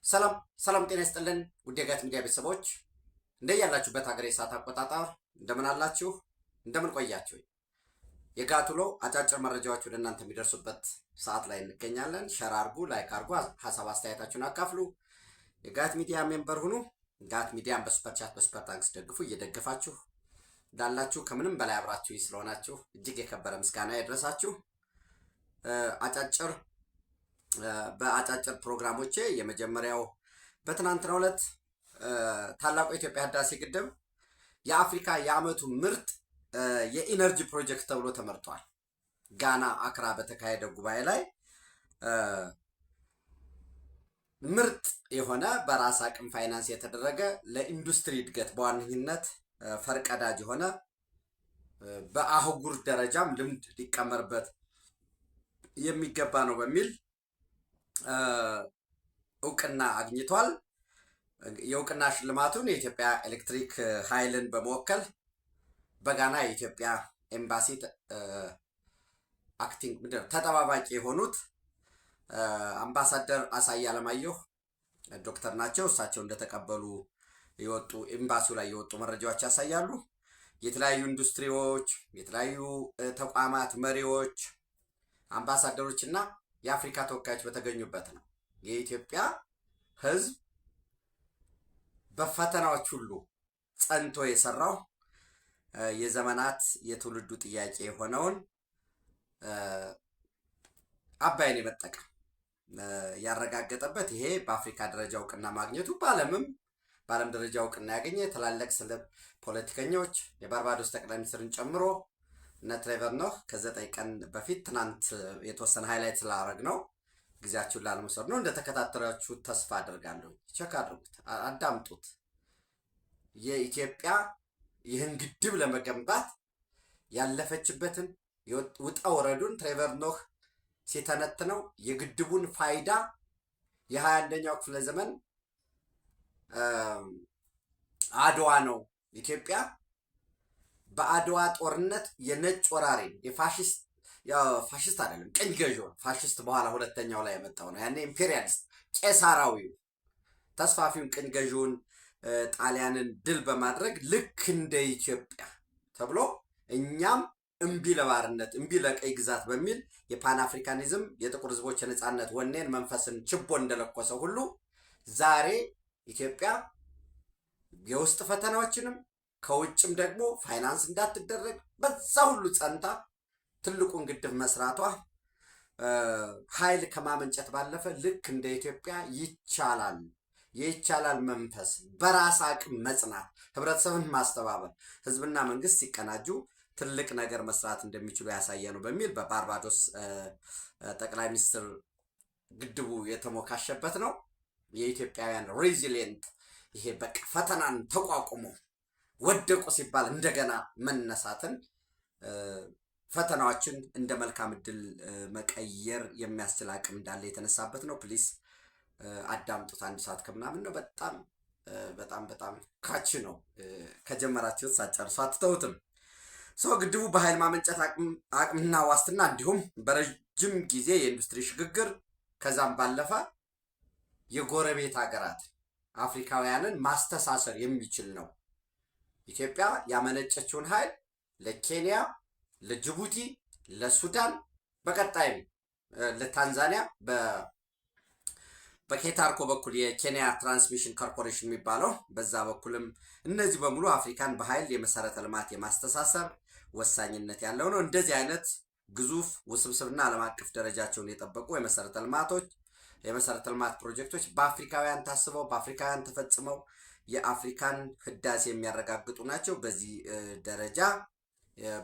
ሰላም ሰላም፣ ጤና ይስጥልን ውድ የጋት ሚዲያ ቤተሰቦች እንደያላችሁበት ሀገር የሰዓት አቆጣጠር እንደምን አላችሁ? እንደምን ቆያችሁ? የጋት ውሎ አጫጭር መረጃዎች ወደ እናንተ የሚደርሱበት ሰዓት ላይ እንገኛለን። ሸር አርጉ፣ ላይክ አርጉ፣ ሀሳብ አስተያየታችሁን አካፍሉ፣ የጋት ሚዲያ ሜምበር ሁኑ። ጋት ሚዲያን በሱፐር ቻት በሱፐር ታንክስ ደግፉ። እየደገፋችሁ እንዳላችሁ ከምንም በላይ አብራችሁ ስለሆናችሁ እጅግ የከበረ ምስጋና ይድረሳችሁ። በአጫጭር ፕሮግራሞቼ የመጀመሪያው በትናንትናው ዕለት ታላቁ የኢትዮጵያ ህዳሴ ግድብ የአፍሪካ የዓመቱ ምርጥ የኢነርጂ ፕሮጀክት ተብሎ ተመርጧል። ጋና አክራ በተካሄደ ጉባኤ ላይ ምርጥ የሆነ በራስ አቅም ፋይናንስ የተደረገ ለኢንዱስትሪ እድገት በዋነኝነት ፈርቀዳጅ የሆነ በአህጉር ደረጃም ልምድ ሊቀመርበት የሚገባ ነው በሚል እውቅና አግኝቷል። የእውቅና ሽልማቱን የኢትዮጵያ ኤሌክትሪክ ኃይልን በመወከል በጋና የኢትዮጵያ ኤምባሲ ተጠባባቂ የሆኑት አምባሳደር አሳየ አለማየሁ ዶክተር ናቸው። እሳቸው እንደተቀበሉ የወጡ ኤምባሲው ላይ የወጡ መረጃዎች ያሳያሉ። የተለያዩ ኢንዱስትሪዎች፣ የተለያዩ ተቋማት መሪዎች፣ አምባሳደሮች እና የአፍሪካ ተወካዮች በተገኙበት ነው። የኢትዮጵያ ሕዝብ በፈተናዎች ሁሉ ጸንቶ የሰራው የዘመናት የትውልዱ ጥያቄ የሆነውን አባይን የመጠቀም ያረጋገጠበት ይሄ በአፍሪካ ደረጃ እውቅና ማግኘቱ በዓለም ደረጃ እውቅና ያገኘ ትላልቅ ስለ ፖለቲከኞች የባርባዶስ ጠቅላይ ሚኒስትርን ጨምሮ እነ ትሬቨር ኖህ ከ9 ቀን በፊት ትናንት የተወሰነ ሃይላይት ስላደረግ ነው ጊዜያችሁን ላለመውሰድ ነው። እንደተከታተላችሁ ተስፋ አድርጋለሁ። ቸክ አድርጉት፣ አዳምጡት። የኢትዮጵያ ይህን ግድብ ለመገንባት ያለፈችበትን ውጣ ወረዱን ትሬቨር ኖህ ሲተነትነው የግድቡን ፋይዳ የ21ኛው ክፍለ ዘመን አድዋ ነው። ኢትዮጵያ በአድዋ ጦርነት የነጭ ወራሪን ፋሽስት አይደለም ቀኝ ገዥው ፋሽስት በኋላ ሁለተኛው ላይ የመጣው ነው። ያኔ ኢምፔሪያሊስት ቄሳራዊው ተስፋፊውን ቀኝ ገዥውን ጣሊያንን ድል በማድረግ ልክ እንደ ኢትዮጵያ ተብሎ እኛም እምቢ ለባርነት እምቢ ለቀይ ግዛት በሚል የፓን አፍሪካኒዝም የጥቁር ህዝቦች የነጻነት ወኔን መንፈስን ችቦ እንደለኮሰው ሁሉ ዛሬ ኢትዮጵያ የውስጥ ፈተናዎችንም ከውጭም ደግሞ ፋይናንስ እንዳትደረግ በዛ ሁሉ ጸንታ ትልቁን ግድብ መስራቷ ኃይል ከማመንጨት ባለፈ ልክ እንደ ኢትዮጵያ ይቻላል መንፈስ፣ በራስ አቅም መጽናት፣ ህብረተሰብን ማስተባበር፣ ህዝብና መንግስት ሲቀናጁ ትልቅ ነገር መስራት እንደሚችሉ ያሳየ ነው በሚል በባርባዶስ ጠቅላይ ሚኒስትር ግድቡ የተሞካሸበት ነው። የኢትዮጵያውያን ሬዚሊየንት ይሄ በቃ ፈተናን ተቋቁሞ ወደቁ ሲባል እንደገና መነሳትን ፈተናዎችን እንደ መልካም እድል መቀየር የሚያስችል አቅም እንዳለ የተነሳበት ነው። ፕሊስ አዳምጡት። 1 ሰዓት ከምናምን ነው። በጣም ካች ነው። ከጀመራችሁት ሳትጨርሱ አትተውትም። ግድቡ በኃይል ማመንጨት አቅምና ዋስትና እንዲሁም በረጅም ጊዜ የኢንዱስትሪ ሽግግር ከዛም ባለፈ የጎረቤት ሀገራት አፍሪካውያንን ማስተሳሰር የሚችል ነው። ኢትዮጵያ ያመነጨችውን ኃይል ለኬንያ፣ ለጅቡቲ፣ ለሱዳን በቀጣይም ለታንዛኒያ በኬታርኮ በኩል የኬንያ ትራንስሚሽን ኮርፖሬሽን የሚባለው በዛ በኩልም እነዚህ በሙሉ አፍሪካን በኃይል የመሰረተ ልማት የማስተሳሰር ወሳኝነት ያለው ነው። እንደዚህ አይነት ግዙፍ ውስብስብና ዓለም አቀፍ ደረጃቸውን የጠበቁ የመሰረተ ልማት ፕሮጀክቶች በአፍሪካውያን ታስበው በአፍሪካውያን ተፈጽመው የአፍሪካን ህዳሴ የሚያረጋግጡ ናቸው። በዚህ ደረጃ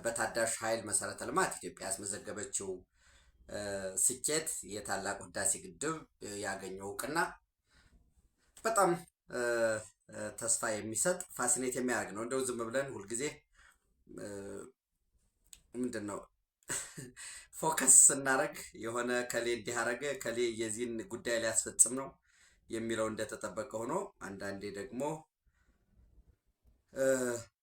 በታዳሽ ኃይል መሰረተ ልማት ኢትዮጵያ ያስመዘገበችው ስኬት የታላቁ ህዳሴ ግድብ ያገኘው እውቅና በጣም ተስፋ የሚሰጥ ፋሲኔት የሚያደርግ ነው። እንደው ዝም ብለን ሁልጊዜ ምንድነው ፎከስ ስናደርግ የሆነ ከሌ እንዲህ አደረገ ከሌ የዚህን ጉዳይ ሊያስፈጽም ነው የሚለው እንደተጠበቀ ሆኖ አንዳንዴ ደግሞ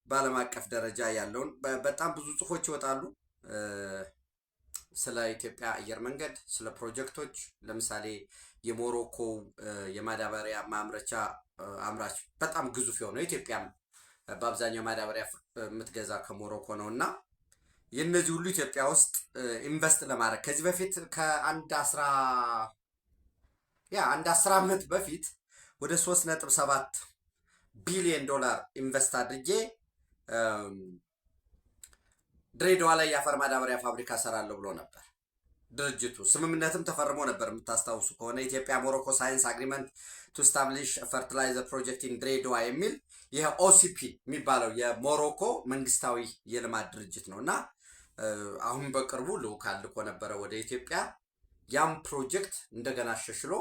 በዓለም አቀፍ ደረጃ ያለውን በጣም ብዙ ጽሁፎች ይወጣሉ። ስለ ኢትዮጵያ አየር መንገድ፣ ስለ ፕሮጀክቶች ለምሳሌ የሞሮኮ የማዳበሪያ ማምረቻ አምራች በጣም ግዙፍ የሆነው ኢትዮጵያም በአብዛኛው ማዳበሪያ የምትገዛ ከሞሮኮ ነው እና የእነዚህ ሁሉ ኢትዮጵያ ውስጥ ኢንቨስት ለማድረግ ከዚህ በፊት ከአንድ 10 ዓመት በፊት ወደ 3.7 ቢሊዮን ዶላር ኢንቨስት አድርጌ ድሬዳዋ ላይ የአፈር ማዳበሪያ ፋብሪካ ሰራለሁ ብሎ ነበር ድርጅቱ። ስምምነትም ተፈርሞ ነበር የምታስታውሱ ከሆነ ኢትዮጵያ ሞሮኮ ሳይንስ አግሪመንት ቱ ስታብሊሽ ፈርቲላይዘር ፕሮጀክት ኢን ድሬዳዋ የሚል ይሄ ኦሲፒ የሚባለው የሞሮኮ መንግስታዊ የልማት ድርጅት ነው እና አሁን በቅርቡ ልዑካን ልኮ ነበረ ወደ ኢትዮጵያ። ያም ፕሮጀክት እንደገና አሸሽሎ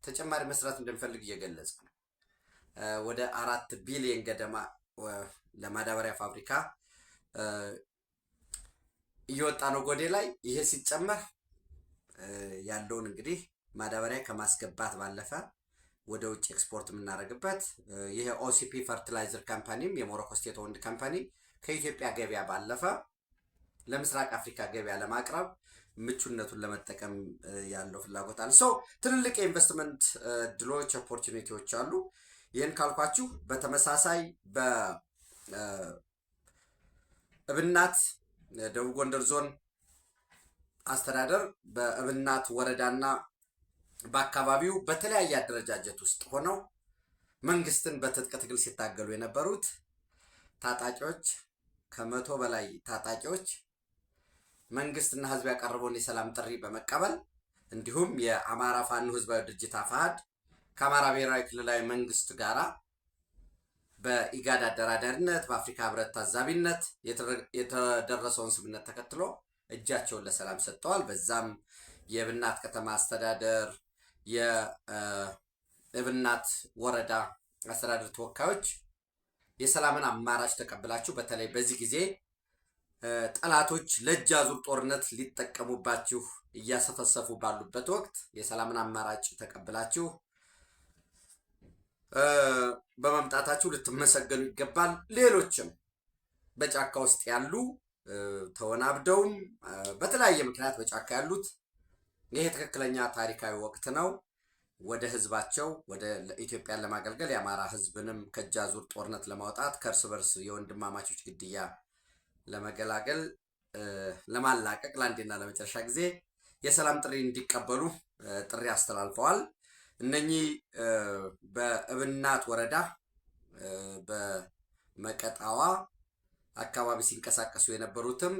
ተጨማሪ መስራት እንደሚፈልግ እየገለጸ ነው። ወደ 4 ቢሊዮን ገደማ ለማዳበሪያ ፋብሪካ እየወጣ ነው ጎዴ ላይ። ይሄ ሲጨመር ያለውን እንግዲህ ማዳበሪያ ከማስገባት ባለፈ ወደ ውጭ ኤክስፖርት የምናደርግበት ይሄ ኦሲፒ ፈርቲላይዘር ካምፓኒም የሞሮኮ ስቴት ኦውንድ ካምፓኒ ከኢትዮጵያ ገበያ ባለፈ ለምስራቅ አፍሪካ ገበያ ለማቅረብ ምቹነቱን ለመጠቀም ያለው ፍላጎት አለ። ሰው ትልልቅ የኢንቨስትመንት እድሎች ኦፖርቹኒቲዎች አሉ። ይህን ካልኳችሁ በተመሳሳይ በእብናት ደቡብ ጎንደር ዞን አስተዳደር በእብናት ወረዳና በአካባቢው በተለያየ አደረጃጀት ውስጥ ሆነው መንግስትን በትጥቅ ትግል ሲታገሉ የነበሩት ታጣቂዎች ከ100 በላይ ታጣቂዎች መንግስትና ህዝብ ያቀረበውን የሰላም ጥሪ በመቀበል እንዲሁም የአማራ ፋኖ ህዝባዊ ድርጅት አፋሕድ ከአማራ ብሔራዊ ክልላዊ መንግስት ጋራ በኢጋድ አደራዳሪነት በአፍሪካ ህብረት ታዛቢነት የተደረሰውን ስምምነት ተከትሎ እጃቸውን ለሰላም ሰጥተዋል። በዛም የእብናት ከተማ አስተዳደር የእብናት ወረዳ አስተዳደር ተወካዮች የሰላምን አማራጭ ተቀብላችሁ በተለይ በዚህ ጊዜ ጠላቶች ለእጅ አዙር ጦርነት ሊጠቀሙባችሁ እያሰፈሰፉ ባሉበት ወቅት የሰላምን አማራጭ ተቀብላችሁ በመምጣታችሁ ልትመሰገኑ ይገባል። ሌሎችም በጫካ ውስጥ ያሉ ተወናብደውም በተለያየ ምክንያት በጫካ ያሉት ይሄ ትክክለኛ ታሪካዊ ወቅት ነው። ወደ ህዝባቸው ወደ ኢትዮጵያን ለማገልገል የአማራ ህዝብንም ከእጅ አዙር ጦርነት ለማውጣት ከእርስ በርስ የወንድማማቾች ግድያ ለመገላገል ለማላቀቅ ለአንዴና ለመጨረሻ ጊዜ የሰላም ጥሪ እንዲቀበሉ ጥሪ አስተላልፈዋል። እነኚህ በእብናት ወረዳ በመቀጣዋ አካባቢ ሲንቀሳቀሱ የነበሩትም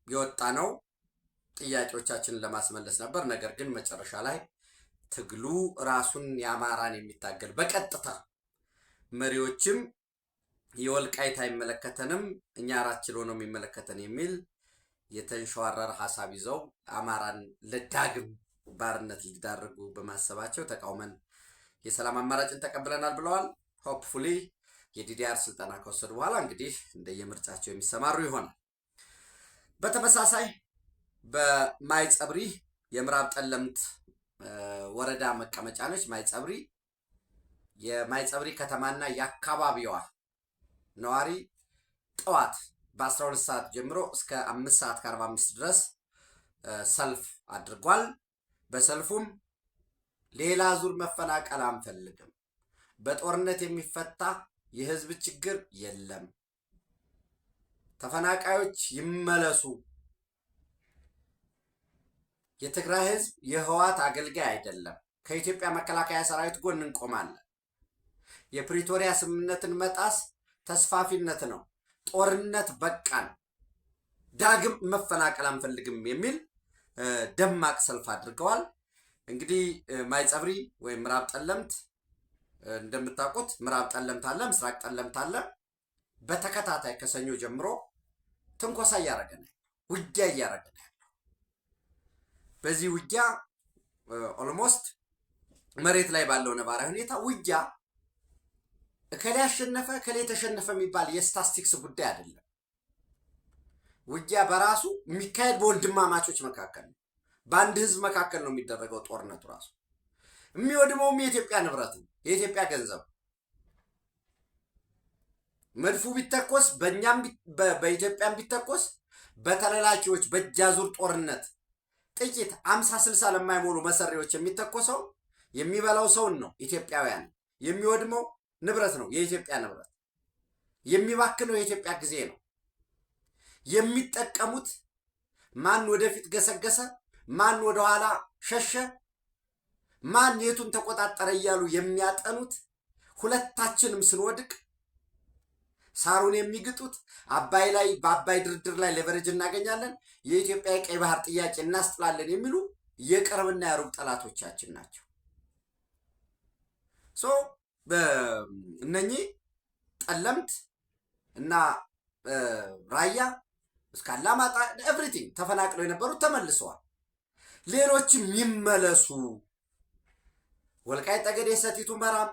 የወጣ ነው ጥያቄዎቻችንን ለማስመለስ ነበር። ነገር ግን መጨረሻ ላይ ትግሉ ራሱን የአማራን የሚታገል በቀጥታ መሪዎችም የወልቃይት አይመለከተንም እኛ 4 ኪሎ ነው የሚመለከተን የሚል የተንሸዋረረ ሀሳብ ይዘው አማራን ለዳግም ባርነት ሊዳርጉ በማሰባቸው ተቃውመን የሰላም አማራጭን ተቀብለናል ብለዋል። ሆፕፉሊ የዲዲአር ስልጠና ከወሰዱ በኋላ እንግዲህ እንደየምርጫቸው የሚሰማሩ ይሆናል። በተመሳሳይ በማይጸብሪ የምዕራብ ጠለምት ወረዳ መቀመጫ ነች። ማይጸብሪ የማይጸብሪ ከተማና የአካባቢዋ ነዋሪ ጠዋት በ12 ሰዓት ጀምሮ እስከ 5 ሰዓት ከ45 ድረስ ሰልፍ አድርጓል። በሰልፉም ሌላ ዙር መፈናቀል አንፈልግም፣ በጦርነት የሚፈታ የህዝብ ችግር የለም፣ ተፈናቃዮች ይመለሱ፣ የትግራይ ህዝብ የህወሓት አገልጋይ አይደለም፣ ከኢትዮጵያ መከላከያ ሰራዊት ጎን እንቆማለን፣ የፕሪቶሪያ ስምምነትን መጣስ ተስፋፊነት ነው፣ ጦርነት በቃን፣ ዳግም መፈናቀል አንፈልግም የሚል ደማቅ ሰልፍ አድርገዋል። እንግዲህ ማይጸብሪ ወይም ምዕራብ ጠለምት እንደምታውቁት ምዕራብ ጠለምት አለ፣ ምስራቅ ጠለምት አለ። በተከታታይ ከሰኞ ጀምሮ ትንኮሳ እያደረገ ነው፣ ውጊያ እያደረገ ነው። በዚህ ውጊያ ኦልሞስት መሬት ላይ ባለው ነባራዊ ሁኔታ ውጊያ እከሌ አሸነፈ እከሌ ተሸነፈ የሚባል የስታቲስቲክስ ጉዳይ አይደለም። ውጊያ በራሱ የሚካሄድ በወንድማማቾች መካከል ነው። በአንድ ህዝብ መካከል ነው የሚደረገው ጦርነቱ። ራሱ የሚወድመውም የኢትዮጵያ ንብረት ነው፣ የኢትዮጵያ ገንዘብ። መድፉ ቢተኮስ በእኛም በኢትዮጵያም ቢተኮስ በተለላኪዎች በእጃዙር ጦርነት ጥቂት 50-60 ለማይሞሉ መሰሪዎች የሚተኮሰው የሚበላው ሰውን ነው። ኢትዮጵያውያን የሚወድመው ንብረት ነው። የኢትዮጵያ ንብረት የሚባክነው የኢትዮጵያ ጊዜ ነው። የሚጠቀሙት ማን ወደፊት ገሰገሰ፣ ማን ወደኋላ ሸሸ፣ ማን የቱን ተቆጣጠረ እያሉ የሚያጠኑት ሁለታችንም ስንወድቅ ሳሩን የሚግጡት አባይ ላይ በአባይ ድርድር ላይ ሌቨሬጅ እናገኛለን፣ የኢትዮጵያ የቀይ ባህር ጥያቄ እናስጥላለን የሚሉ የቅርብና የሩቅ ጠላቶቻችን ናቸው። እነኚህ ጠለምት እና ራያ እስከ አላማጣ ኤቭሪቲንግ ተፈናቅለው የነበሩት ተመልሰዋል። ሌሎችም ይመለሱ። ወልቃይት ጠገዴ፣ ሰቲት ሁመራም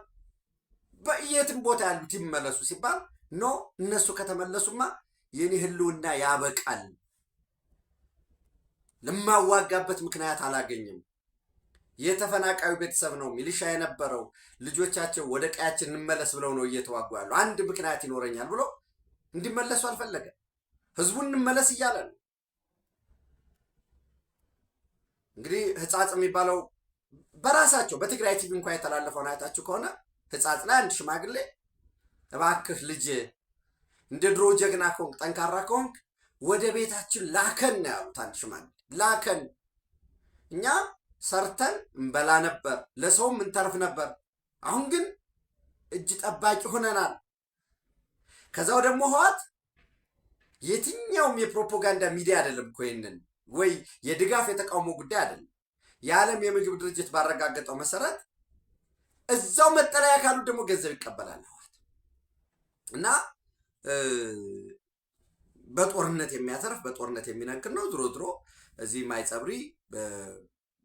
በየትም ቦታ ያሉት ይመለሱ ሲባል ኖ እነሱ ከተመለሱማ የኔ ህልውና ያበቃል፣ ለማዋጋበት ምክንያት አላገኝም። የተፈናቃዩ ቤተሰብ ነው ሚሊሻ የነበረው ልጆቻቸው ወደ ቀያችን እንመለስ ብለው ነው እየተዋጉ ያሉ። አንድ ምክንያት ይኖረኛል ብሎ እንዲመለሱ አልፈለገም። ህዝቡን እንመለስ እያለ ነው። እንግዲህ ህጻጽ የሚባለው በራሳቸው በትግራይ ቲቪ እንኳን የተላለፈውን አይታችሁ ከሆነ ህጻጽ ላይ አንድ ሽማግሌ እባክህ ልጅ እንደ ድሮ ጀግና ከሆንክ ጠንካራ ከሆንክ ወደ ቤታችን ላከን ነው ያሉት። አንድ ሽማግሌ ላከን፣ እኛ ሰርተን እንበላ ነበር፣ ለሰውም እንተርፍ ነበር። አሁን ግን እጅ ጠባቂ ሆነናል። ከዛው ደግሞ ህወሓት የትኛውም የፕሮፓጋንዳ ሚዲያ አይደለም እኮ ይሄንን ወይ የድጋፍ የተቃውሞ ጉዳይ አይደለም። የዓለም የምግብ ድርጅት ባረጋገጠው መሰረት እዛው መጠለያ ካሉ ደግሞ ገንዘብ ይቀበላል ህወሓት እና በጦርነት የሚያተርፍ በጦርነት የሚነክር ነው። ድሮ ድሮ እዚህ ማይጸብሪ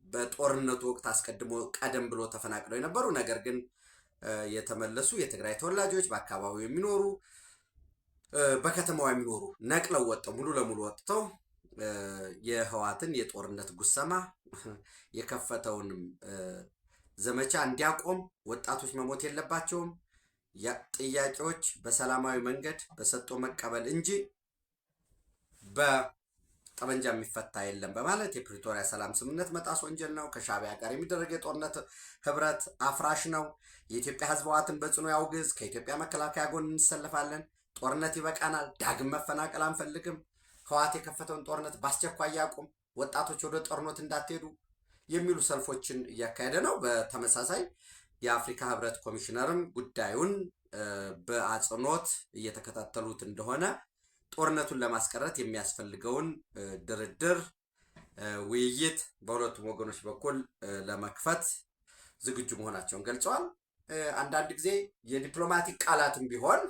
በጦርነቱ ወቅት አስቀድሞ ቀደም ብሎ ተፈናቅለው የነበሩ ነገር ግን የተመለሱ የትግራይ ተወላጆች በአካባቢው የሚኖሩ በከተማው የሚኖሩ ነቅለው ወጥተው ሙሉ ለሙሉ ወጥተው የህወሓትን የጦርነት ጉሰማ የከፈተውንም ዘመቻ እንዲያቆም ወጣቶች መሞት የለባቸውም፣ ጥያቄዎች በሰላማዊ መንገድ በሰጥቶ መቀበል እንጂ በጠመንጃ የሚፈታ የለም በማለት የፕሪቶሪያ ሰላም ስምምነት መጣስ ወንጀል ነው፣ ከሻዕቢያ ጋር የሚደረግ የጦርነት ህብረት አፍራሽ ነው፣ የኢትዮጵያ ህዝብ ህወሓትን በጽኑ ያውግዝ፣ ከኢትዮጵያ መከላከያ ጎን እንሰለፋለን፣ ጦርነት ይበቃናል፣ ዳግም መፈናቀል አንፈልግም፣ ህወሓት የከፈተውን ጦርነት በአስቸኳይ ያቁም፣ ወጣቶች ወደ ጦርነት እንዳትሄዱ የሚሉ ሰልፎችን እያካሄደ ነው። በተመሳሳይ የአፍሪካ ህብረት ኮሚሽነርም ጉዳዩን በአጽንኦት እየተከታተሉት እንደሆነ ጦርነቱን ለማስቀረት የሚያስፈልገውን ድርድር፣ ውይይት በሁለቱም ወገኖች በኩል ለመክፈት ዝግጁ መሆናቸውን ገልጸዋል። አንዳንድ ጊዜ የዲፕሎማቲክ ቃላትም ቢሆን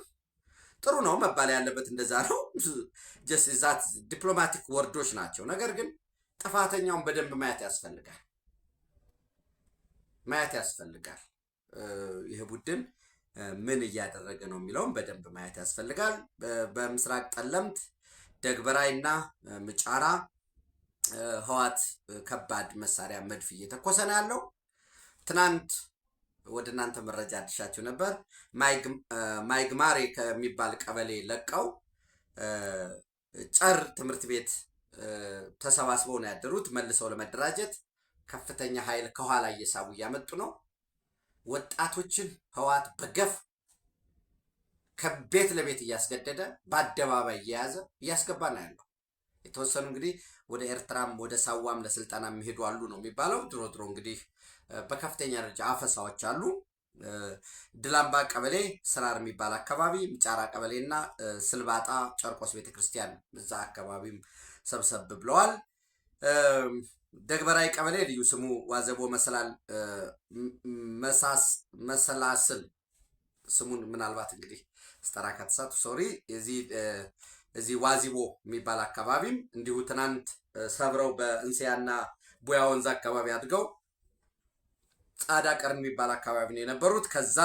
ጥሩ ነው፣ መባል ያለበት እንደዛ ነው። ዛት ዲፕሎማቲክ ወርዶች ናቸው። ነገር ግን ጥፋተኛውን በደንብ ማየት ያስፈልጋል። ይህ ቡድን ምን እያደረገ ነው የሚለውን በደንብ ማየት ያስፈልጋል። በምስራቅ ጠለምት ደግበራይና ምጫራ ህወሓት ከባድ መሳሪያ መድፍ እየተኮሰ ነው ያለው። ትናንት ወደ እናንተ መረጃ አድርሻችሁ ነበር። ማይግማሬ ከሚባል ቀበሌ ለቀው ጨር ትምህርት ቤት ተሰባስበው ነው ያደሩት። መልሰው ለመደራጀት ከፍተኛ ኃይል ከኋላ እየሳቡ እያመጡ ነው። ወጣቶችን ህወሓት በገፍ ከቤት ለቤት እያስገደደ በአደባባይ እየያዘ እያስገባ ነው ያለው። የተወሰኑ እንግዲህ ወደ ኤርትራም ወደ ሳዋም ለስልጠና የሚሄዱ አሉ ነው የሚባለው። ድሮ ድሮ እንግዲህ በከፍተኛ ደረጃ አፈሳዎች አሉ። ድላምባ ቀበሌ ስራር የሚባል አካባቢ፣ ምጫራ ቀበሌ እና ስልባጣ ጨርቆስ ቤተክርስቲያን እዛ አካባቢም ሰብሰብ ብለዋል። ደግበራይ ቀበሌ ልዩ ስሙ ዋዘቦ መሰላስል ስሙን ምናልባት እንግዲህ ስጠራ ከተሳቱ ሶሪ። እዚህ ዋዚቦ የሚባል አካባቢም እንዲሁ ትናንት ሰብረው በእንስያና ቡያ ወንዝ አካባቢ አድገው ጻዳ ቀርን የሚባል አካባቢ ነው የነበሩት። ከዛ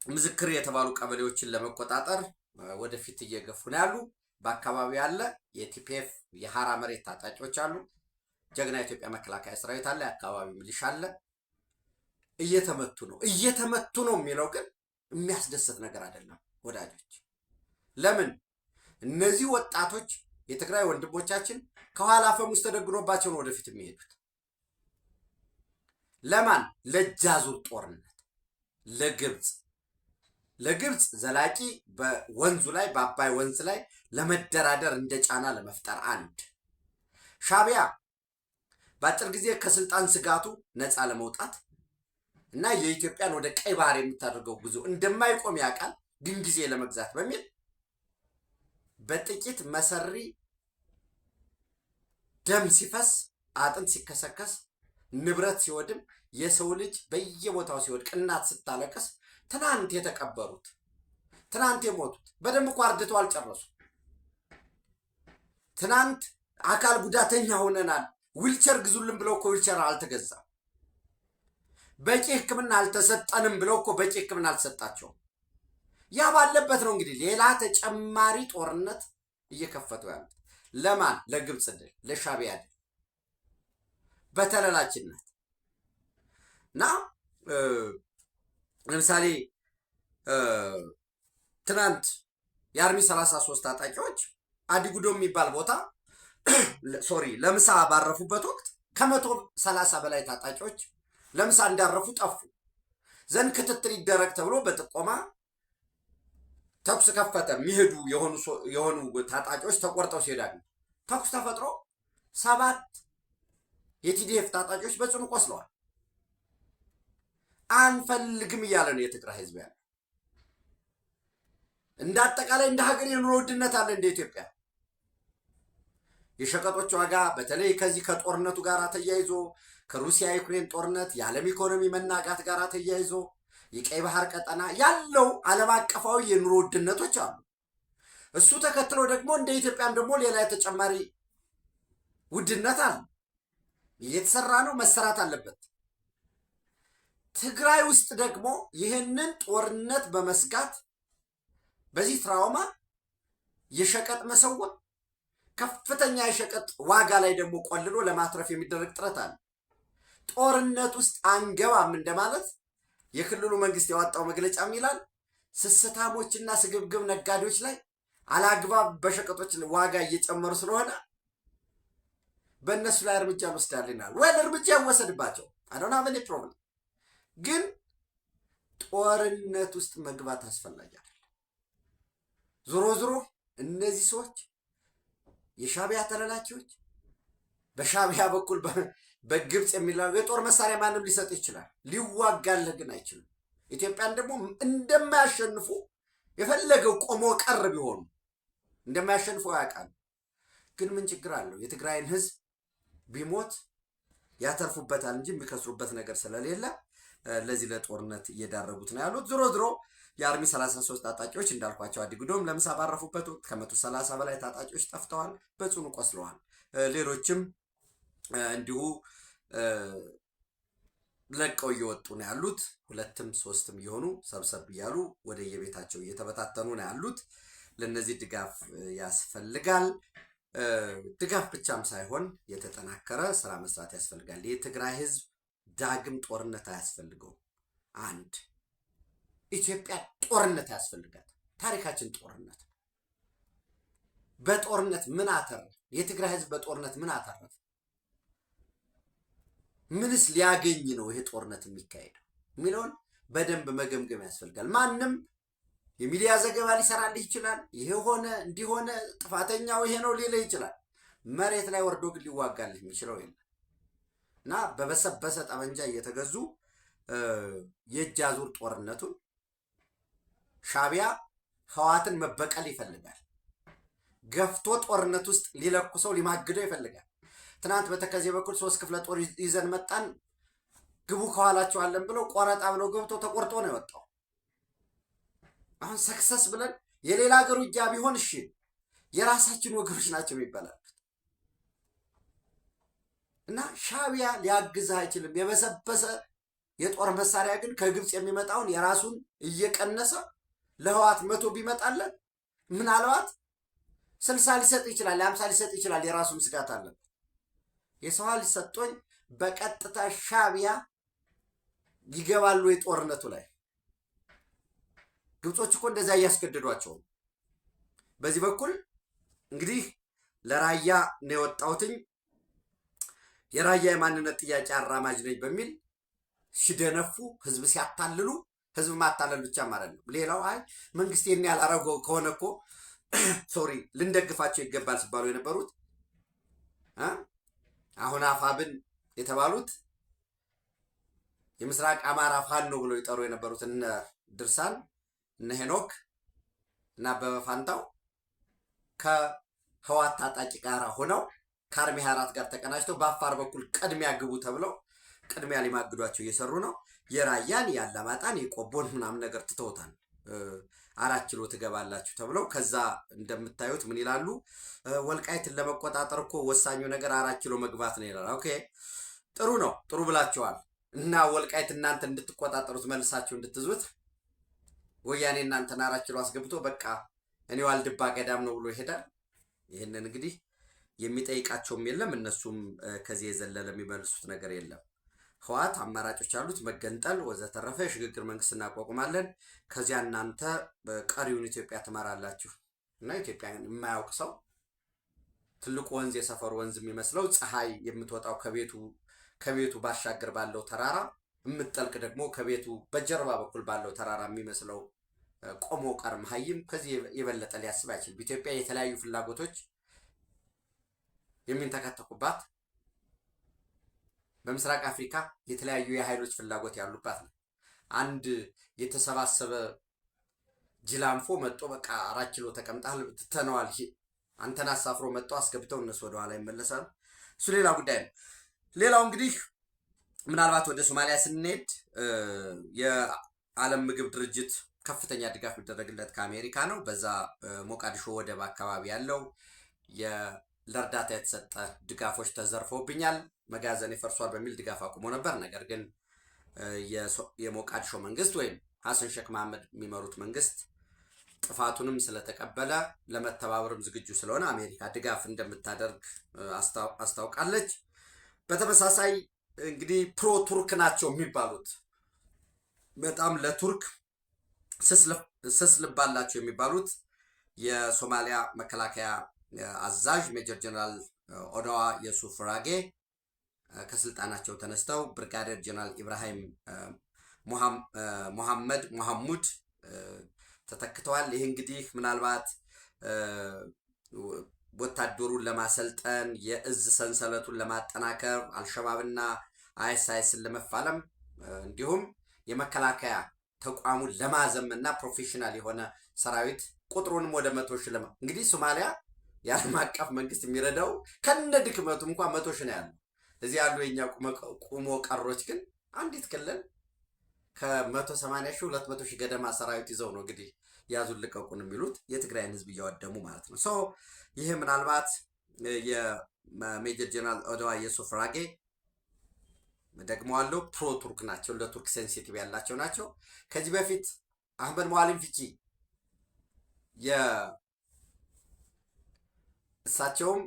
ምዝክር የተባሉ ቀበሌዎችን ለመቆጣጠር ወደፊት እየገፉ ነው ያሉ። በአካባቢው ያለ የቲፒኤፍ የሐራ መሬት ታጣቂዎች አሉ። ጀግና የኢትዮጵያ መከላከያ ሰራዊት አለ። የአካባቢ ሚሊሻ አለ። እየተመቱ ነው የሚለው ግን የሚያስደስት ነገር አይደለም ወዳጆች። ለምን እነዚህ ወጣቶች የትግራይ ወንድሞቻችን ከኋላ አፈሙዝ ተደግኖባቸው ነው ወደፊት የሚሄዱት። ለማን? ለእጅ አዙር ጦርነት ለግብፅ ዘላቂ በወንዙ ላይ በአባይ ወንዝ ላይ ለመደራደር እንደ ጫና ለመፍጠር አንድ ሻዕቢያ በአጭር ጊዜ ከስልጣን ስጋቱ ነፃ ለመውጣት እና የኢትዮጵያን ወደ ቀይ ባህር የምታደርገው ጉዞ እንደማይቆም ያውቃል፣ ግን ጊዜ ለመግዛት በሚል በጥቂት መሰሪ ደም ሲፈስ አጥንት ሲከሰከስ ንብረት ሲወድም የሰው ልጅ በየቦታው ሲወድቅ እናት ስታለቅስ ትናንት የተቀበሩት ትናንት የሞቱት በደም እኮ አርድተው አልጨረሱ። ትናንት አካል ጉዳተኛ ሆነናል ዊልቸር ግዙልን ብለው እኮ ዊልቸር አልተገዛም። በቂ ሕክምና አልተሰጠንም ብለው እኮ በቂ ሕክምና አልተሰጣቸውም። ያ ባለበት ነው እንግዲህ ሌላ ተጨማሪ ጦርነት እየከፈቱ ያሉት። ለማን? ለግብፅ ድል፣ ለሻዕቢያ ድል በተለላችነት እና ለምሳሌ ትናንት የአርሚ 33 ታጣቂዎች አዲጉዶ የሚባል ቦታ ለምሳ ባረፉበት ወቅት ከ130 በላይ ታጣቂዎች ለምሳ እንዳረፉ ጠፉ ዘንድ ክትትል ይደረግ ተብሎ በጥቆማ ተኩስ ከፈተ። የሚሄዱ የሆኑ ታጣቂዎች ተቆርጠው ሲሄዳሉ ተኩስ ተፈጥሮ 7 የቲዲኤፍ ታጣቂዎች በጽኑ ቆስለዋል። አንፈልግም እያለ ነው የትግራይ ህዝብ ያለ። እንደ አጠቃላይ እንደ ሀገር የኑሮ ውድነት አለ እንደ ኢትዮጵያ። የሸቀጦች ዋጋ በተለይ ከዚህ ከጦርነቱ ጋር ተያይዞ ከሩሲያ ዩክሬን ጦርነት የዓለም ኢኮኖሚ መናጋት ጋር ተያይዞ የቀይ ባህር ቀጠና ያለው ዓለም አቀፋዊ የኑሮ ውድነቶች አሉ። እሱ ተከትሎ ደግሞ እንደ ኢትዮጵያም ደግሞ ሌላ ተጨማሪ ውድነት አለ። እየተሰራ ነው፣ መሰራት አለበት። ትግራይ ውስጥ ደግሞ ይህንን ጦርነት በመስጋት በዚህ ትራውማ የሸቀጥ መሰወር ከፍተኛ የሸቀጥ ዋጋ ላይ ደግሞ ቆልሎ ለማትረፍ የሚደረግ ጥረት አለ። ጦርነት ውስጥ አንገባም እንደማለት የክልሉ መንግስት ያወጣው መግለጫም ይላል ስስታሞችና ስግብግብ ነጋዴዎች ላይ አላግባብ በሸቀጦች ዋጋ እየጨመሩ ስለሆነ በእነሱ ላይ እርምጃ እንወስዳለን። ወይ እርምጃ ይወሰድባቸው አዶና ምን ፕሮብለም፣ ግን ጦርነት ውስጥ መግባት አስፈላጊ አይደለም። ዞሮ ዞሮ እነዚህ ሰዎች የሻዕቢያ ተላላኪዎች በሻዕቢያ በኩል በግብፅ የሚለው የጦር መሳሪያ ማንም ሊሰጥ ይችላል፣ ሊዋጋልህ ግን አይችልም። ኢትዮጵያን ደግሞ እንደማያሸንፉ የፈለገው ቆሞ ቀር ቢሆኑ እንደማያሸንፉ ያውቃሉ። ግን ምን ችግር አለው? የትግራይን ህዝብ ቢሞት ያተርፉበታል እንጂ የሚከስሩበት ነገር ስለሌለ ለዚህ ለጦርነት እየዳረጉት ነው ያሉት። ዞሮ ዞሮ የአርሚ 33 ታጣቂዎች እንዳልኳቸው አዲጉዶም ለምሳ ባረፉበት ወቅት ከ130 በላይ ታጣቂዎች ጠፍተዋል፣ በጽኑ ቆስለዋል። ሌሎችም እንዲሁ ለቀው እየወጡ ነው ያሉት። 2ም 3ም እየሆኑ ሰብሰብ እያሉ ወደ የቤታቸው እየተበታተኑ ነው ያሉት። ለነዚህ ድጋፍ ያስፈልጋል። ድጋፍ ብቻም ሳይሆን የተጠናከረ ስራ መስራት ያስፈልጋል። የትግራይ ህዝብ ዳግም ጦርነት አያስፈልገውም። አንድ ኢትዮጵያ ጦርነት አያስፈልጋት። ታሪካችን ጦርነት። በጦርነት ምን አተረፈ? የትግራይ ህዝብ በጦርነት ምን አተረፈ? ምንስ ሊያገኝ ነው ይሄ ጦርነት የሚካሄደው የሚለውን በደንብ መገምገም ያስፈልጋል። ማንም የሚዲያ ዘገባ ሊሰራልህ ይችላል። ይሄ ሆነ እንዲሆነ ጥፋተኛው ይሄ ነው ሊልህ ይችላል። መሬት ላይ ወርዶ ግን ሊዋጋልህ የሚችለው የለም እና በበሰበሰ ጠመንጃ እየተገዙ የእጅ አዙር ጦርነቱን ሻዕቢያ ህወሓትን መበቀል ይፈልጋል። ገፍቶ ጦርነት ውስጥ ሊለኩሰው ሊማግደው ይፈልጋል። ትናንት በተከዜ በኩል 3 ክፍለ ጦር ይዘን መጣን ግቡ ከኋላቸው አለን ብለው ቆረጣ ብለው ገብቶ ተቆርጦ ነው የወጣው። አሁን ሰክሰስ ብለን የሌላ ሀገር ውጊያ ቢሆን እሺ፣ የራሳችን ወገኖች ናቸው የሚባላሉት እና ሻዕቢያ ሊያግዝህ አይችልም። የበሰበሰ የጦር መሳሪያ ግን ከግብፅ የሚመጣውን የራሱን እየቀነሰ ለህወሓት 100 ቢመጣለን ምናልባት 60 ሊሰጥ ይችላል፣ 50 ሊሰጥ ይችላል። የራሱም ስጋት አለበት። የሰው ኃይል ሰጥቶኝ በቀጥታ ሻዕቢያ ይገባሉ የጦርነቱ ላይ። ግብጾች እኮ እንደዛ እያስገደዷቸው። በዚህ በኩል እንግዲህ ለራያ ነው የወጣሁትኝ የራያ የማንነት ጥያቄ አራማጅ ነኝ በሚል ሲደነፉ ህዝብ ሲያታልሉ ህዝብ ማታለል ብቻ ማለት ነው። ሌላው አይ መንግስት ይሄን ያላረገው ከሆነ እኮ ሶሪ ልንደግፋቸው ይገባል ሲባሉ የነበሩት አሁን አፋብን የተባሉት የምስራቅ አማራ ፋኖ ብለው ይጠሩ የነበሩት እነ ድርሳን እነ ሄኖክ እና አበበ ፋንታው ከህዋት ታጣቂ ጋር ሆነው ከአርሚ 24 ጋር ተቀናጅተው በአፋር በኩል ቅድሚያ ግቡ ተብለው ቅድሚያ ሊማግዷቸው እየሰሩ ነው። የራያን ያላማጣን የቆቦን ምናምን ነገር ትተውታል። 4 ኪሎ ትገባላችሁ ተብለው ከዛ እንደምታዩት ምን ይላሉ? ወልቃይትን ለመቆጣጠር እኮ ወሳኙ ነገር 4 ኪሎ መግባት ነው ይላል። ኦኬ ጥሩ ነው፣ ጥሩ ብላችኋል። እና ወልቃይት እናንተ እንድትቆጣጠሩት መልሳችሁ እንድትዙት ወያኔ እናንተን 4 ኪሎ አስገብቶ በቃ እኔ ዋልድባ ገዳም ነው ብሎ ይሄዳል። ይህንን እንግዲህ የሚጠይቃቸውም የለም፣ እነሱም ከዚህ የዘለለ የሚመልሱት ነገር የለም። ህወሓት አማራጮች አሉት፣ መገንጠል ወዘተረፈ። የሽግግር መንግስት እናቋቁማለን፣ ከዚያ እናንተ ቀሪውን ኢትዮጵያ ትመራላችሁ። እና ኢትዮጵያን የማያውቅ ሰው ትልቁ ወንዝ የሰፈሩ ወንዝ የሚመስለው ፀሐይ የምትወጣው ከቤቱ ባሻገር ባለው ተራራ የምትጠልቅ ደግሞ ከቤቱ በጀርባ በኩል ባለው ተራራ የሚመስለው ቆሞ ቀር መሀይም ከዚህ የበለጠ ሊያስብ አይችልም። ኢትዮጵያ የተለያዩ ፍላጎቶች የሚንተከተኩባት በምስራቅ አፍሪካ የተለያዩ የኃይሎች ፍላጎት ያሉባት ነው። አንድ የተሰባሰበ ጅላንፎ መጥቶ በቃ 4 ኪሎ ተቀምጣል ትተነዋል፣ አንተን አሳፍሮ መጥቶ አስገብተው እነሱ ወደኋላ ይመለሳሉ። እሱ ሌላ ጉዳይ ነው። ሌላው እንግዲህ ምናልባት ወደ ሶማሊያ ስንሄድ የዓለም ምግብ ድርጅት ከፍተኛ ድጋፍ የሚደረግለት ከአሜሪካ ነው። በዛ ሞቃዲሾ ወደብ አካባቢ ያለው ለእርዳታ የተሰጠ ድጋፎች ተዘርፈውብኛል፣ መጋዘን ይፈርሷል በሚል ድጋፍ አቁሞ ነበር። ነገር ግን የሞቃዲሾ መንግስት ወይም ሐሰን ሼክ መሐመድ የሚመሩት መንግስት ጥፋቱንም ስለተቀበለ ለመተባበርም ዝግጁ ስለሆነ አሜሪካ ድጋፍ እንደምታደርግ አስታውቃለች። በተመሳሳይ እንግዲህ ፕሮ ቱርክ ናቸው የሚባሉት በጣም ለቱርክ ስስ ልብ አላቸው የሚባሉት የሶማሊያ መከላከያ አዛዥ ሜጀር ጀነራል ኦዳዋ የሱፍ ራጌ ከስልጣናቸው ተነስተው ብርጋዴር ጀነራል ኢብራሂም ሙሐሙድ ተተክተዋል። ይህ እንግዲህ ምናልባት ወታደሩን ለማሰልጠን የእዝ ሰንሰለቱን ለማጠናከር አልሸባብና አይኤስአይስን ለመፋለም እንዲሁም የመከላከያ ተቋሙን ለማዘመንና ፕሮፌሽናል የሆነ ሰራዊት ቁጥሩንም ወደ 100 ሺህ እንግዲህ ሶማሊያ የዓለም አቀፍ መንግስት የሚረዳው ከነ ድክመቱ እንኳን 100 ሺህ ነው ያለው። እዚህ ያሉ የኛ ቁሞ ቀሮች ግን አንዲት ክልል ከ180 ሺህ 200 ሺህ ገደማ ሰራዊት ይዘው ነው እንግዲህ ያዙን ልቀቁን የሚሉት የትግራይን ህዝብ እያወደሙ ማለት ነው። ሶ ይሄ ምናልባት የሜጀር ጀነራል ኦዳዋ የሱፍ ራጌ ደግሞ አለው ፕሮ ቱርክ ናቸው፣ ለቱርክ ሴንሲቲቭ ያላቸው ናቸው። ከዚህ በፊት አህመድ ሙአሊም ፊቂ እሳቸውም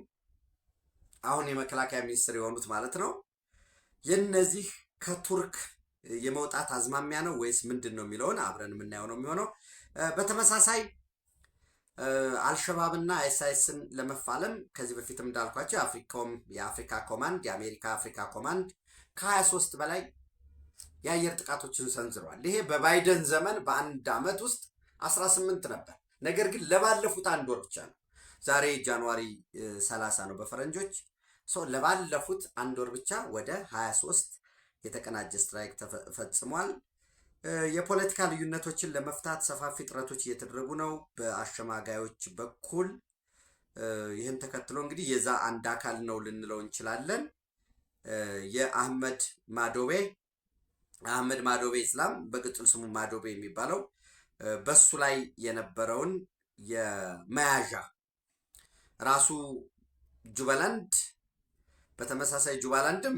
አሁን የመከላከያ ሚኒስትር የሆኑት ማለት ነው። የነዚህ ከቱርክ የመውጣት አዝማሚያ ነው ወይስ ምንድን ነው የሚለውን አብረን የምናየው ነው የሚሆነው። በተመሳሳይ አልሸባብና አይኤስአይስን ለመፋለም ከዚህ በፊትም እንዳልኳቸው የአፍሪካ ኮማንድ የአሜሪካ አፍሪካ ኮማንድ ከ23 በላይ የአየር ጥቃቶችን ሰንዝረዋል። ይሄ በባይደን ዘመን በአንድ ዓመት ውስጥ 18 ነበር። ነገር ግን ለባለፉት 1 ወር ብቻ ነው። ዛሬ ጃንዋሪ 30 ነው በፈረንጆች። ለባለፉት 1 ወር ብቻ ወደ 23 የተቀናጀ ስትራይክ ተፈጽሟል። የፖለቲካ ልዩነቶችን ለመፍታት ሰፋፊ ጥረቶች እየተደረጉ ነው በአሸማጋዮች በኩል። ይህን ተከትሎ እንግዲህ የዛ አንድ አካል ነው ልንለው እንችላለን። የአህመድ ማዶቤ ኢስላም በቅጽል ስሙ ማዶቤ የሚባለው በሱ ላይ የነበረውን የመያዣ ራሱ ጁባላንድ በተመሳሳይ ጁባላንድም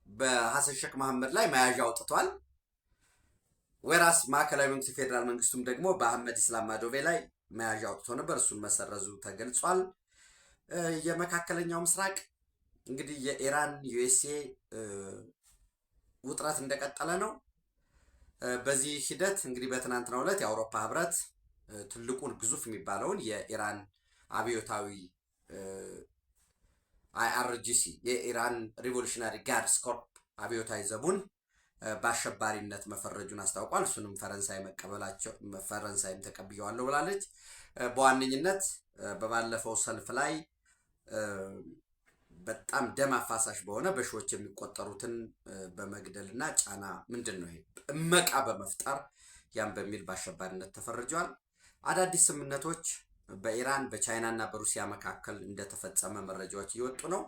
በሐሰን ሼክ መሐመድ ላይ መያዣ አውጥቷል። ወራስ ማዕከላዊ መንግስት ፌደራል መንግስቱም ደግሞ በአህመድ ኢስላም ማዶቤ ላይ መያዣ አውጥቶ ነበር፣ እሱን መሰረዙ ተገልጿል። የመካከለኛው ምስራቅ እንግዲህ የኢራን ዩኤስኤ ውጥረት እንደቀጠለ ነው። በዚህ ሂደት እንግዲህ በትናንትናው ዕለት የአውሮፓ ህብረት ትልቁን ግዙፍ የሚባለውን የኢራን አብዮታዊ IRGC የኢራን ሪቮሉሽናሪ ጋርድስ ኮርፕ አብዮታዊ ዘቡን በአሸባሪነት መፈረጁን አስታውቋል። እሱንም ፈረንሳይም ተቀብየዋለሁ ብላለች። በዋነኝነት በባለፈው ሰልፍ ላይ በጣም ደም አፋሳሽ በሆነ በሺዎች የሚቆጠሩትን በመግደልና ጫና እመቃ በመፍጠር ያም በሚል በአሸባሪነት ተፈርጇል። አዳዲስ ስምምነቶች በኢራን በቻይና እና በሩሲያ መካከል እንደተፈጸመ መረጃዎች እየወጡ ነው።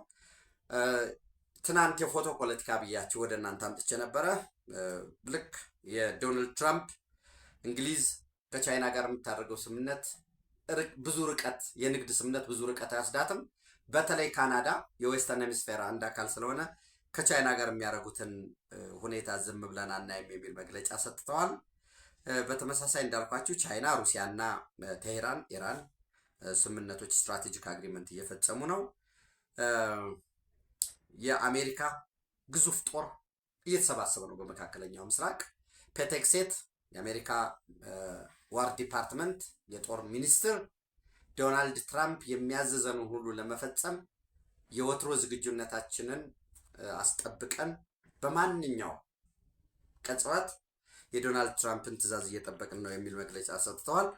ትናንት የፎቶ ፖለቲካ ብያችሁ ወደ እናንተ አምጥቼ ነበረ። ልክ የዶናልድ ትራምፕ እንግሊዝ ከቻይና ጋር የምታደርገው ስምምነት ብዙ ርቀት የንግድ ስምምነት ብዙ ርቀት አያስዳትም። በተለይ ካናዳ የዌስተርን ሄሚስፌር አንድ አካል ስለሆነ ከቻይና ጋር የሚያደርጉትን ሁኔታ ዝም ብለን አናይም የሚል መግለጫ ሰጥተዋል። በተመሳሳይ እንዳልኳችሁ ቻይና፣ ሩሲያ እና ቴሄራን ኢራን ስምምነቶች ስትራቴጂክ አግሪመንት እየፈጸሙ ነው። የአሜሪካ ግዙፍ ጦር እየተሰባሰበ ነው በመካከለኛው ምስራቅ። ፔቴክሴት የአሜሪካ ዋር ዲፓርትመንት የጦር ሚኒስትር ዶናልድ ትራምፕ የሚያዘዘንን ሁሉ ለመፈጸም የወትሮ ዝግጁነታችንን አስጠብቀን በማንኛው ቅጽበት የዶናልድ ትራምፕን ትዕዛዝ እየጠበቅን ነው የሚል መግለጫ ሰጥተዋል።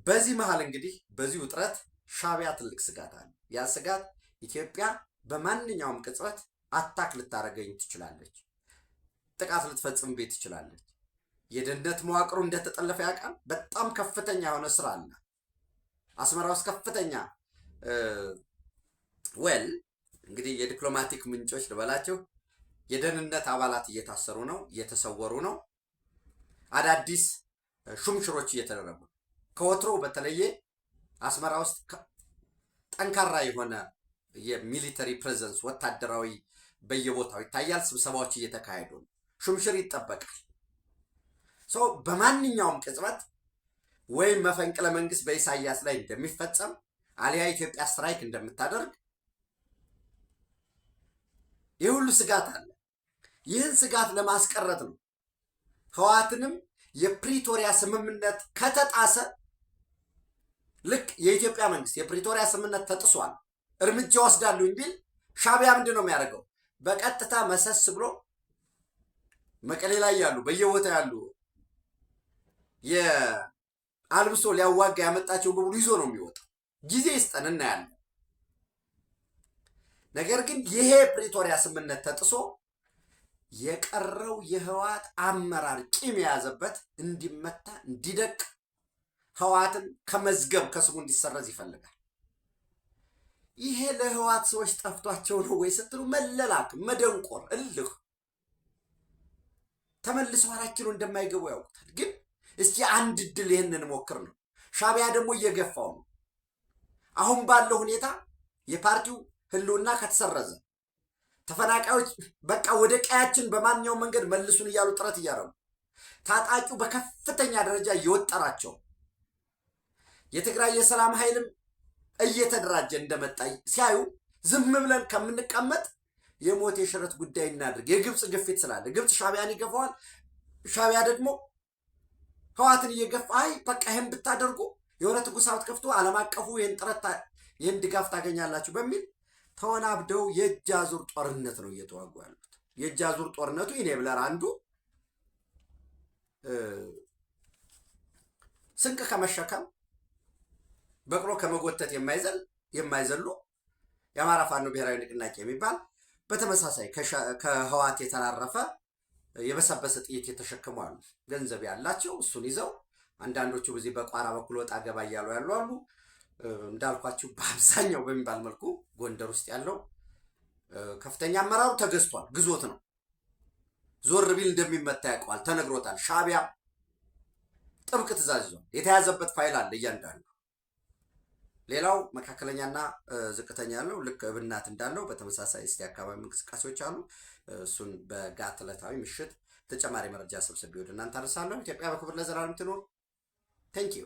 በዚህ መሃል እንግዲህ በዚህ ውጥረት ሻዕቢያ ትልቅ ስጋት አለ። ያ ስጋት ኢትዮጵያ በማንኛውም ቅጽበት አታክ ልታደርገኝ ትችላለች፣ ጥቃት ልትፈጽምብኝ ትችላለች። የደህንነት መዋቅሩ እንደተጠለፈ ያውቃል። በጣም ከፍተኛ የሆነ ስራ አለ አስመራ ውስጥ ከፍተኛ እንግዲህ የዲፕሎማቲክ ምንጮች ልበላቸው የደህንነት አባላት እየታሰሩ ነው፣ እየተሰወሩ ነው። አዳዲስ ሹምሽሮች እየተደረጉ ከወትሮ በተለየ አስመራ ውስጥ ጠንካራ የሆነ የሚሊተሪ ፕሬዘንስ ወታደራዊ በየቦታው ይታያል። ስብሰባዎች እየተካሄዱ ነው። ሹምሽር ይጠበቃል። በማንኛውም ቅጽበት ወይም መፈንቅለ መንግስት በኢሳያስ ላይ እንደሚፈጸም አሊያ ኢትዮጵያ ስትራይክ እንደምታደርግ ይህ ሁሉ ስጋት አለ። ይህን ስጋት ለማስቀረት ነው ህወሓትንም የፕሪቶሪያ ስምምነት ከተጣሰ ልክ የኢትዮጵያ መንግስት የፕሪቶሪያ ስምምነት ተጥሷል እርምጃ ወስዳሉ ቢል ሻዕቢያ ምንድን ነው የሚያደርገው? በቀጥታ መሰስ ብሎ መቀሌ ላይ ያሉ በየቦታው ያሉ የአልብሶ ሊያዋጋ ያመጣቸውን በሙሉ ይዞ ነው የሚወጣው። ጊዜ ይስጠን እናያለን። ነገር ግን ይሄ ፕሪቶሪያ ስምምነት ተጥሶ የቀረው የህወሓት አመራር ቂም የያዘበት እንዲመታ እንዲደቅ ህወሓትን ከመዝገብ ከስሙ እንዲሰረዝ ይፈልጋል። ይሄ ለህወሓት ሰዎች ጠፍቷቸው ነው ወይ ስትሉ መለላክ፣ መደንቆር፣ እልህ ተመልሰው 4 ኪሎ እንደማይገቡ ያውቁታል። ግን እስኪ አንድ እድል ይህንን ሞክር ነው። ሻዕቢያ ደግሞ እየገፋው ነው። አሁን ባለው ሁኔታ የፓርቲው ህልውና ከተሰረዘ ተፈናቃዮች በቃ ወደ ቀያችን በማንኛውም መንገድ መልሱን እያሉ ጥረት እያደረጉ ታጣቂው በከፍተኛ ደረጃ እየወጠራቸው የትግራይ የሰላም ኃይልም እየተደራጀ እንደመጣ ሲያዩ ዝም ብለን ከምንቀመጥ የሞት የሽረት ጉዳይ እናድርግ። የግብፅ ግፊት ስላለ ግብፅ ሻዕቢያን ይገፋዋል። ሻዕቢያ ደግሞ ህወሓትን እየገፋ በቃ ይህን ብታደርጉ የሆነ ትኩሳት ከፍቶ ዓለም አቀፉ ይህን ድጋፍ ታገኛላችሁ በሚል ተወናብደው የእጅ አዙር ጦርነት ነው እየተዋጉ ያሉት። የእጅ አዙር ጦርነቱ ኢኔብለር አንዱ ስንቅ ከመሸከም በቅሎ ከመጎተት የማይዘሉ የአማራ ፋኖ ብሔራዊ ንቅናቄ የሚባል በተመሳሳይ ከህወሓት የተራረፈ የበሰበሰ ጥይት የተሸከሙ አሉ። ገንዘብ ያላቸው እሱን ይዘው አንዳንዶቹ በዚህ በቋራ በኩል ወጣ ገባ እያሉ ያሉ አሉ። እንዳልኳችሁ በአብዛኛው በሚባል መልኩ ጎንደር ውስጥ ያለው ከፍተኛ አመራሩ ተገዝቷል። ግዞት ነው። ዞር ቢል እንደሚመታ ያውቀዋል። ተነግሮታል። ሻዕቢያ ጥብቅ ትእዛዝ ይዟል። የተያዘበት ፋይል አለ እያንዳንዱ። ሌላው መካከለኛና ዝቅተኛ ያለው ልክ እብናት እንዳለው በተመሳሳይ እስቲ አካባቢ እንቅስቃሴዎች አሉ። እሱን በጋት ዕለታዊ ምሽት ተጨማሪ መረጃ ሰብስቤ ወደ እናንተ አደርሳለሁ። ኢትዮጵያ በክብር ለዘላለም ትኖር። ቴንኪዩ